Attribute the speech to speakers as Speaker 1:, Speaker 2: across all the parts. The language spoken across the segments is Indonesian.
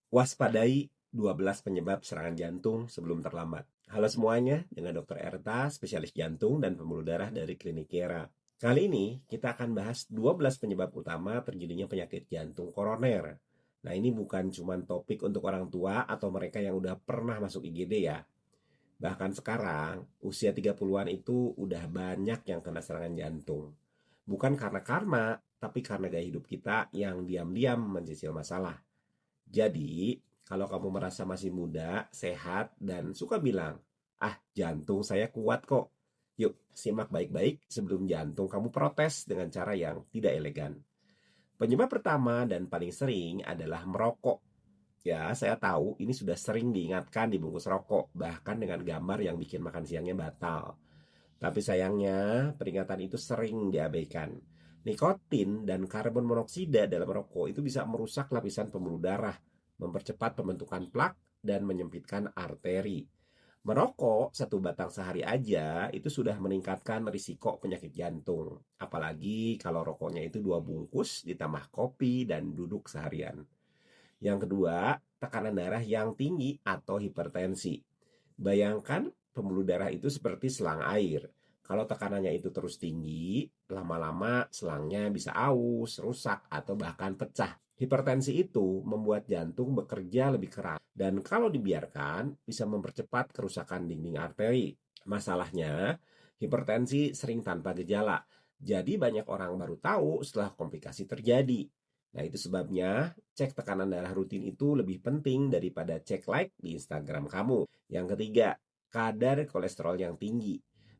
Speaker 1: Waspadai 12 penyebab serangan jantung sebelum terlambat. Halo semuanya, dengan Dr. Erta, spesialis jantung dan pembuluh darah dari Klinik Kiera. Kali ini kita akan bahas 12 penyebab utama terjadinya penyakit jantung koroner. Nah, ini bukan cuma topik untuk orang tua atau mereka yang udah pernah masuk IGD ya. Bahkan sekarang, usia 30-an itu udah banyak yang kena serangan jantung. Bukan karena karma, tapi karena gaya hidup kita yang diam-diam mencicil masalah. Jadi, kalau kamu merasa masih muda, sehat, dan suka bilang, "Ah, jantung saya kuat kok." Yuk, simak baik-baik sebelum jantung kamu protes dengan cara yang tidak elegan. Penyebab pertama dan paling sering adalah merokok. Ya, saya tahu ini sudah sering diingatkan di bungkus rokok, bahkan dengan gambar yang bikin makan siangnya batal. Tapi sayangnya, peringatan itu sering diabaikan. Nikotin dan karbon monoksida dalam rokok itu bisa merusak lapisan pembuluh darah, mempercepat pembentukan plak, dan menyempitkan arteri. Merokok satu batang sehari aja itu sudah meningkatkan risiko penyakit jantung. Apalagi kalau rokoknya itu 2 bungkus ditambah kopi dan duduk seharian. Yang kedua, tekanan darah yang tinggi atau hipertensi. Bayangkan pembuluh darah itu seperti selang air. Kalau tekanannya itu terus tinggi, lama-lama selangnya bisa aus, rusak, atau bahkan pecah. Hipertensi itu membuat jantung bekerja lebih keras dan kalau dibiarkan bisa mempercepat kerusakan dinding arteri. Masalahnya, hipertensi sering tanpa gejala. Jadi banyak orang baru tahu setelah komplikasi terjadi. Nah, itu sebabnya cek tekanan darah rutin itu lebih penting daripada cek like di Instagram kamu. Yang ketiga, kadar kolesterol yang tinggi.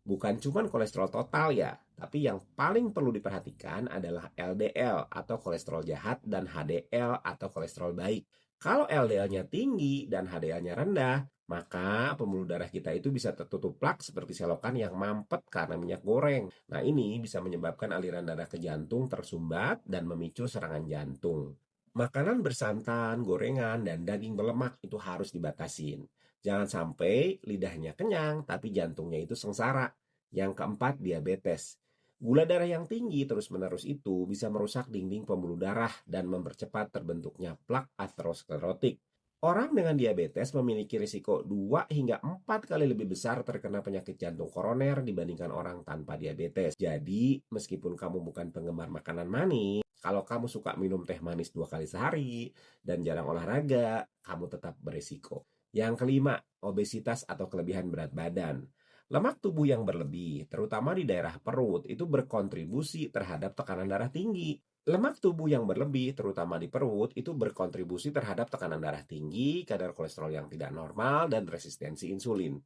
Speaker 1: Bukan cuma kolesterol total ya, tapi yang paling perlu diperhatikan adalah LDL atau kolesterol jahat dan HDL atau kolesterol baik. Kalau LDL-nya tinggi dan HDL-nya rendah, maka pembuluh darah kita itu bisa tertutup plak seperti selokan yang mampet karena minyak goreng. Nah, ini bisa menyebabkan aliran darah ke jantung tersumbat dan memicu serangan jantung. Makanan bersantan, gorengan, dan daging berlemak itu harus dibatasin. Jangan sampai lidahnya kenyang tapi jantungnya itu sengsara. Yang keempat, diabetes. Gula darah yang tinggi terus-menerus itu bisa merusak dinding pembuluh darah dan mempercepat terbentuknya plak aterosklerotik. Orang dengan diabetes memiliki risiko 2 hingga 4 kali lebih besar terkena penyakit jantung koroner dibandingkan orang tanpa diabetes. Jadi, meskipun kamu bukan penggemar makanan manis, kalau kamu suka minum teh manis 2 kali sehari dan jarang olahraga, kamu tetap beresiko. Yang kelima, obesitas atau kelebihan berat badan. Lemak tubuh yang berlebih, terutama di daerah perut, itu berkontribusi terhadap tekanan darah tinggi. Lemak tubuh yang berlebih, terutama di perut, itu berkontribusi terhadap tekanan darah tinggi, kadar kolesterol yang tidak normal, dan resistensi insulin.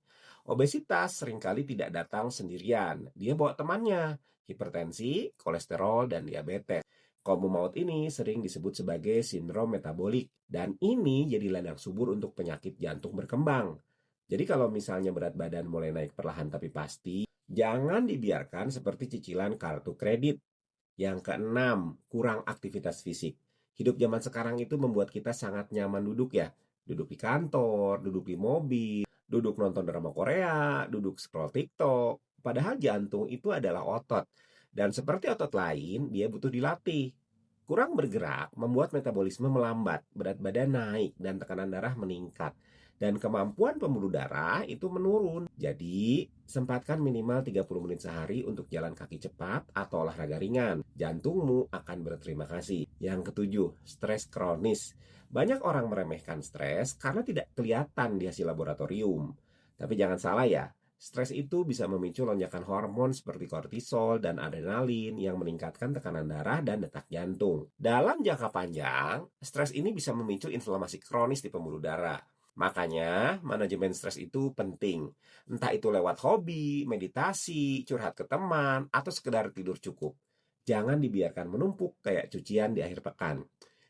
Speaker 1: Obesitas seringkali tidak datang sendirian. Dia bawa temannya, hipertensi, kolesterol, dan diabetes. Komo maut ini sering disebut sebagai sindrom metabolik, dan ini jadi ladang subur untuk penyakit jantung berkembang. Jadi kalau misalnya berat badan mulai naik perlahan tapi pasti, jangan dibiarkan seperti cicilan kartu kredit. Yang keenam, kurang aktivitas fisik. Hidup zaman sekarang itu membuat kita sangat nyaman duduk ya. Duduk di kantor, duduk di mobil, duduk nonton drama Korea, duduk scroll TikTok. Padahal jantung itu adalah otot. Dan seperti otot lain, dia butuh dilatih. Kurang bergerak membuat metabolisme melambat, berat badan naik, dan tekanan darah meningkat. Dan kemampuan pembuluh darah itu menurun. Jadi, sempatkan minimal 30 menit sehari untuk jalan kaki cepat atau olahraga ringan. Jantungmu akan berterima kasih. Yang ketujuh, stres kronis. Banyak orang meremehkan stres karena tidak kelihatan di hasil laboratorium. Tapi jangan salah ya, stres itu bisa memicu lonjakan hormon seperti kortisol dan adrenalin yang meningkatkan tekanan darah dan detak jantung. Dalam jangka panjang, stres ini bisa memicu inflamasi kronis di pembuluh darah. Makanya, manajemen stres itu penting. Entah itu lewat hobi, meditasi, curhat ke teman, atau sekedar tidur cukup. Jangan dibiarkan menumpuk kayak cucian di akhir pekan.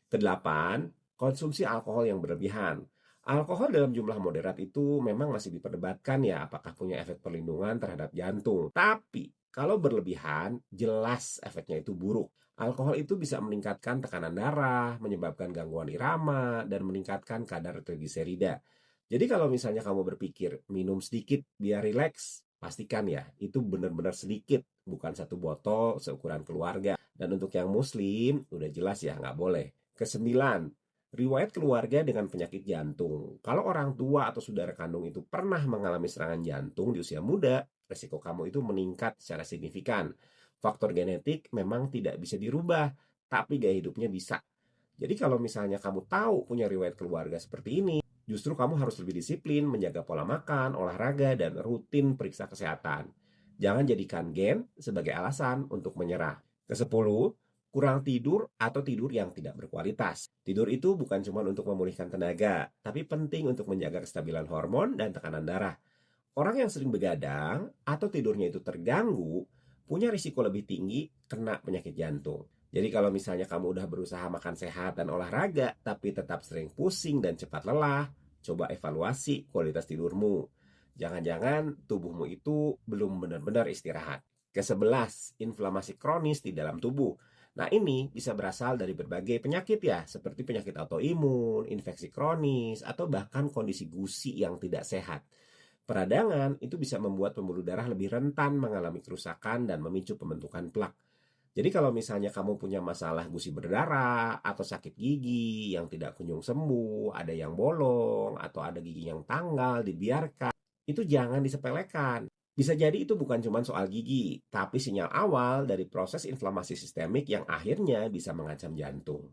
Speaker 1: Kedelapan, konsumsi alkohol yang berlebihan. Alkohol dalam jumlah moderat itu memang masih diperdebatkan ya apakah punya efek perlindungan terhadap jantung. Tapi kalau berlebihan, jelas efeknya itu buruk. Alkohol itu bisa meningkatkan tekanan darah, menyebabkan gangguan irama, dan meningkatkan kadar trigliserida. Jadi kalau misalnya kamu berpikir minum sedikit biar rileks, pastikan ya itu benar-benar sedikit, bukan satu botol seukuran keluarga. Dan untuk yang muslim, udah jelas ya nggak boleh. Kesembilan, Riwayat keluarga dengan penyakit jantung. Kalau orang tua atau saudara kandung itu pernah mengalami serangan jantung di usia muda, resiko kamu itu meningkat secara signifikan. Faktor genetik memang tidak bisa dirubah, tapi gaya hidupnya bisa. Jadi kalau misalnya kamu tahu punya riwayat keluarga seperti ini, justru kamu harus lebih disiplin menjaga pola makan, olahraga, dan rutin periksa kesehatan. Jangan jadikan gen sebagai alasan untuk menyerah. Kesepuluh, kurang tidur atau tidur yang tidak berkualitas. Tidur itu bukan cuma untuk memulihkan tenaga, tapi penting untuk menjaga kestabilan hormon dan tekanan darah. Orang yang sering begadang atau tidurnya itu terganggu, punya risiko lebih tinggi kena penyakit jantung. Jadi kalau misalnya kamu udah berusaha makan sehat dan olahraga, tapi tetap sering pusing dan cepat lelah, coba evaluasi kualitas tidurmu. Jangan-jangan tubuhmu itu belum benar-benar istirahat. Kesebelas, inflamasi kronis di dalam tubuh. Nah ini bisa berasal dari berbagai penyakit ya, seperti penyakit autoimun, infeksi kronis, atau bahkan kondisi gusi yang tidak sehat. Peradangan itu bisa membuat pembuluh darah lebih rentan mengalami kerusakan dan memicu pembentukan plak. Jadi kalau misalnya kamu punya masalah gusi berdarah atau sakit gigi yang tidak kunjung sembuh, ada yang bolong atau ada gigi yang tanggal dibiarkan, itu jangan disepelekan. Bisa jadi itu bukan cuma soal gigi, tapi sinyal awal dari proses inflamasi sistemik yang akhirnya bisa mengancam jantung.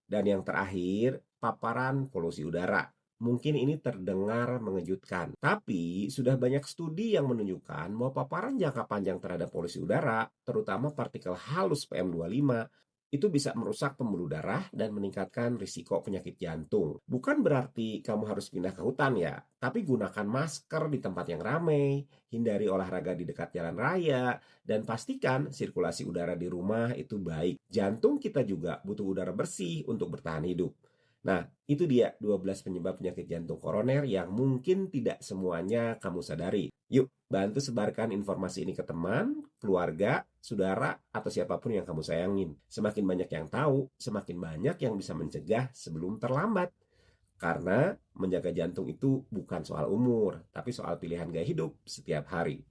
Speaker 1: Dan yang terakhir, paparan polusi udara. Mungkin ini terdengar mengejutkan, tapi sudah banyak studi yang menunjukkan bahwa paparan jangka panjang terhadap polusi udara, terutama partikel halus PM2,5, itu bisa merusak pembuluh darah dan meningkatkan risiko penyakit jantung. Bukan berarti kamu harus pindah ke hutan ya, tapi gunakan masker di tempat yang ramai, hindari olahraga di dekat jalan raya, dan pastikan sirkulasi udara di rumah itu baik. Jantung kita juga butuh udara bersih untuk bertahan hidup. Nah, itu dia 12 penyebab penyakit jantung koroner yang mungkin tidak semuanya kamu sadari. Yuk, bantu sebarkan informasi ini ke teman, keluarga, saudara, atau siapapun yang kamu sayangin. Semakin banyak yang tahu, semakin banyak yang bisa mencegah sebelum terlambat. Karena menjaga jantung itu bukan soal umur, tapi soal pilihan gaya hidup setiap hari.